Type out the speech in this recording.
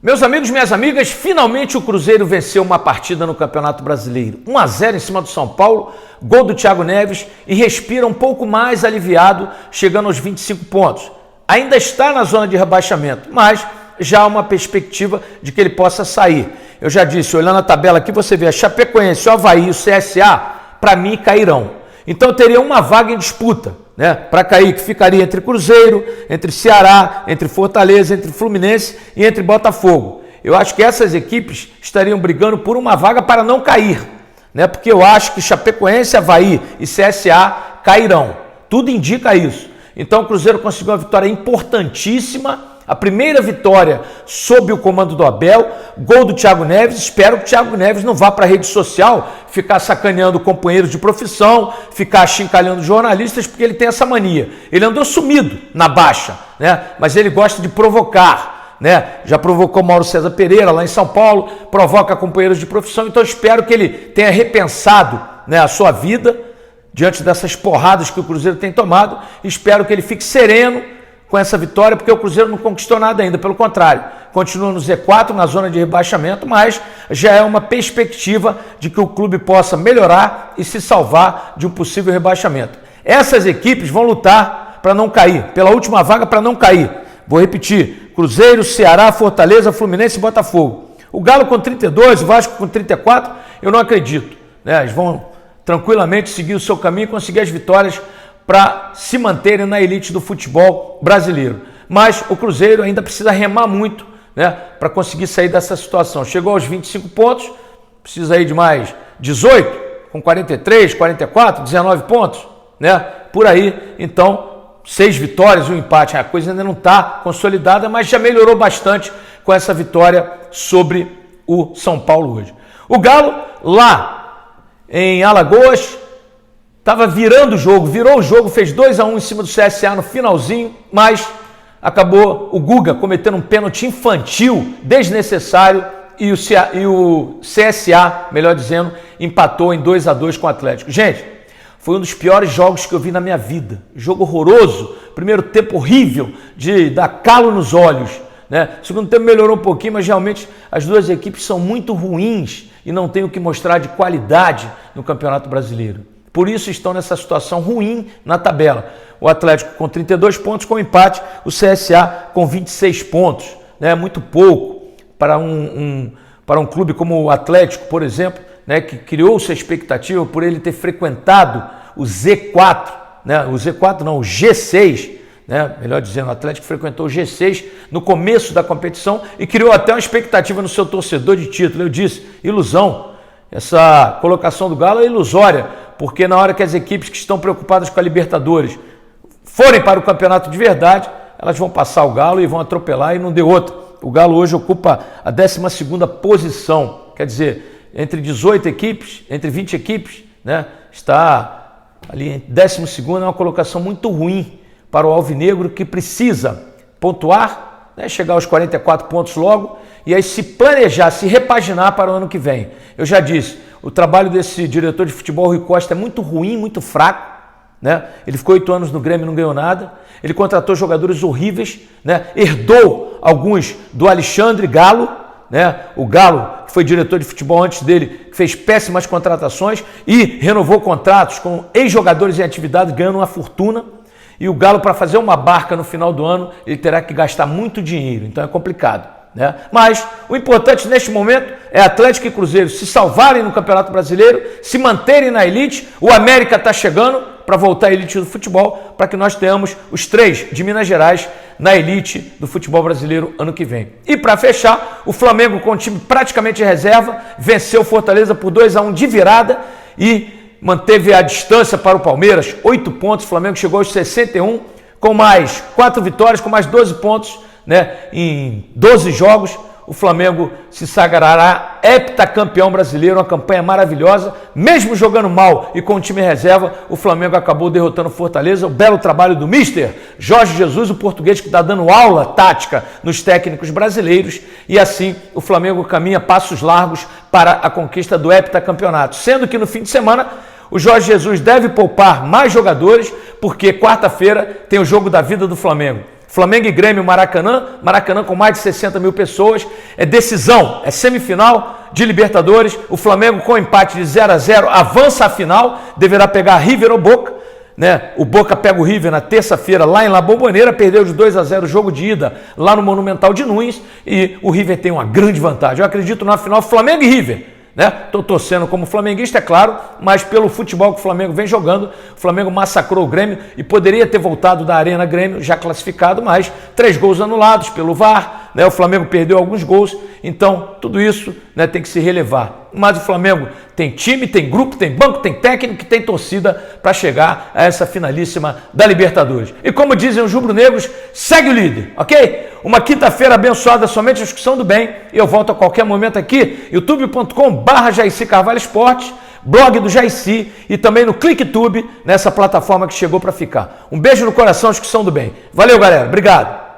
Meus amigos, minhas amigas, finalmente o Cruzeiro venceu uma partida no Campeonato Brasileiro. 1-0 em cima do São Paulo, gol do Thiago Neves e respira um pouco mais aliviado, chegando aos 25 pontos. Ainda está na zona de rebaixamento, mas já há uma perspectiva de que ele possa sair. Eu já disse, olhando a tabela aqui, você vê a Chapecoense, o Avaí e o CSA, para mim, cairão. Então teria uma vaga em disputa, né, para cair, que ficaria entre Cruzeiro, entre Ceará, entre Fortaleza, entre Fluminense e entre Botafogo. Eu acho que essas equipes estariam brigando por uma vaga para não cair, né, porque eu acho que Chapecoense, Avaí e CSA cairão. Tudo indica isso. Então o Cruzeiro conseguiu uma vitória importantíssima, a primeira vitória sob o comando do Abel, gol do Thiago Neves. Espero que o Thiago Neves não vá para a rede social ficar sacaneando companheiros de profissão, ficar achincalhando jornalistas, porque ele tem essa mania. Ele andou sumido na baixa, né? Mas ele gosta de provocar, né? Já provocou Mauro César Pereira lá em São Paulo, provoca companheiros de profissão. Então espero que ele tenha repensado, né, a sua vida diante dessas porradas que o Cruzeiro tem tomado. Espero que ele fique sereno com essa vitória, porque o Cruzeiro não conquistou nada ainda, pelo contrário, continua no Z4, na zona de rebaixamento, mas já é uma perspectiva de que o clube possa melhorar e se salvar de um possível rebaixamento. Essas equipes vão lutar para não cair, pela última vaga para não cair. Vou repetir, Cruzeiro, Ceará, Fortaleza, Fluminense e Botafogo. O Galo com 32, o Vasco com 34, eu não acredito, né? Eles vão tranquilamente seguir o seu caminho e conseguir as vitórias para se manterem na elite do futebol brasileiro. Mas o Cruzeiro ainda precisa remar muito, né, para conseguir sair dessa situação. Chegou aos 25 pontos, precisa aí de mais 18, com 43, 44, 19 pontos, né, por aí. Então, 6 vitórias e um empate. A coisa ainda não está consolidada, mas já melhorou bastante com essa vitória sobre o São Paulo hoje. O Galo, lá em Alagoas, estava virando o jogo, virou o jogo, fez 2-1 em cima do CSA no finalzinho, mas acabou o Guga cometendo um pênalti infantil, desnecessário, e o CSA, melhor dizendo, empatou em 2-2 com o Atlético. Gente, foi um dos piores jogos que eu vi na minha vida. Jogo horroroso, primeiro tempo horrível, de dar calo nos olhos, né? Segundo tempo melhorou um pouquinho, mas realmente as duas equipes são muito ruins e não têm o que mostrar de qualidade no Campeonato Brasileiro. Por isso estão nessa situação ruim na tabela. O Atlético com 32 pontos com empate, o CSA com 26 pontos. Né? Muito pouco para um clube como o Atlético, por exemplo, né? Que criou-se a expectativa por ele ter frequentado o Z4, né? O Z4 não, o G6, né? Melhor dizendo, o Atlético frequentou o G6 no começo da competição e criou até uma expectativa no seu torcedor de título. Eu disse, ilusão. Essa colocação do Galo é ilusória, porque na hora que as equipes que estão preocupadas com a Libertadores forem para o campeonato de verdade, elas vão passar o Galo e vão atropelar e não deu outra. O Galo hoje ocupa a 12ª posição, quer dizer, entre 18 equipes, entre 20 equipes, né, está ali em 12ª, é uma colocação muito ruim para o Alvinegro, que precisa pontuar, né, chegar aos 44 pontos logo, e aí se planejar, se repaginar para o ano que vem. Eu já disse, o trabalho desse diretor de futebol, Rui Costa, é muito ruim, muito fraco, né? Ele ficou 8 anos no Grêmio e não ganhou nada. Ele contratou jogadores horríveis, né? Herdou alguns do Alexandre Galo, né? O Galo, que foi diretor de futebol antes dele, que fez péssimas contratações e renovou contratos com ex-jogadores em atividade, ganhando uma fortuna. E o Galo, para fazer uma barca no final do ano, ele terá que gastar muito dinheiro, então é complicado. Né? Mas o importante neste momento é Atlético e Cruzeiro se salvarem no Campeonato Brasileiro, se manterem na elite. O América está chegando para voltar à elite do futebol, para que nós tenhamos os 3 de Minas Gerais na elite do futebol brasileiro ano que vem. E para fechar, o Flamengo com o time praticamente reserva, venceu o Fortaleza por 2-1 de virada e manteve a distância para o Palmeiras, 8 pontos. O Flamengo chegou aos 61, com mais 4 vitórias, com mais 12 pontos, né? Em 12 jogos, o Flamengo se sagrará heptacampeão brasileiro, uma campanha maravilhosa. Mesmo jogando mal e com o time reserva, o Flamengo acabou derrotando o Fortaleza. O belo trabalho do mister Jorge Jesus, o português que está dando aula tática nos técnicos brasileiros. E assim, o Flamengo caminha passos largos para a conquista do heptacampeonato. Sendo que no fim de semana, o Jorge Jesus deve poupar mais jogadores, porque quarta-feira tem o jogo da vida do Flamengo. Flamengo e Grêmio, Maracanã com mais de 60 mil pessoas, é decisão, é semifinal de Libertadores, o Flamengo com empate de 0-0 avança à final, deverá pegar River ou Boca, né? O Boca pega o River na terça-feira lá em La Bombonera, perdeu de 2-0 o jogo de ida lá no Monumental de Nunes e o River tem uma grande vantagem. Eu acredito na final Flamengo e River. Estou torcendo como flamenguista, é claro, mas pelo futebol que o Flamengo vem jogando, o Flamengo massacrou o Grêmio e poderia ter voltado da Arena Grêmio já classificado, mas 3 gols anulados pelo VAR, o Flamengo perdeu alguns gols, então tudo isso tem que se relevar. Mas o Flamengo tem time, tem grupo, tem banco, tem técnico, tem torcida para chegar a essa finalíssima da Libertadores. E como dizem os rubro-negros, segue o líder, ok? Uma quinta-feira abençoada, somente a discussão do bem. E eu volto a qualquer momento aqui, youtube.com/Jaicy Carvalho Esportes, blog do Jaicy e também no ClickTube, nessa plataforma que chegou para ficar. Um beijo no coração, discussão do bem. Valeu, galera. Obrigado.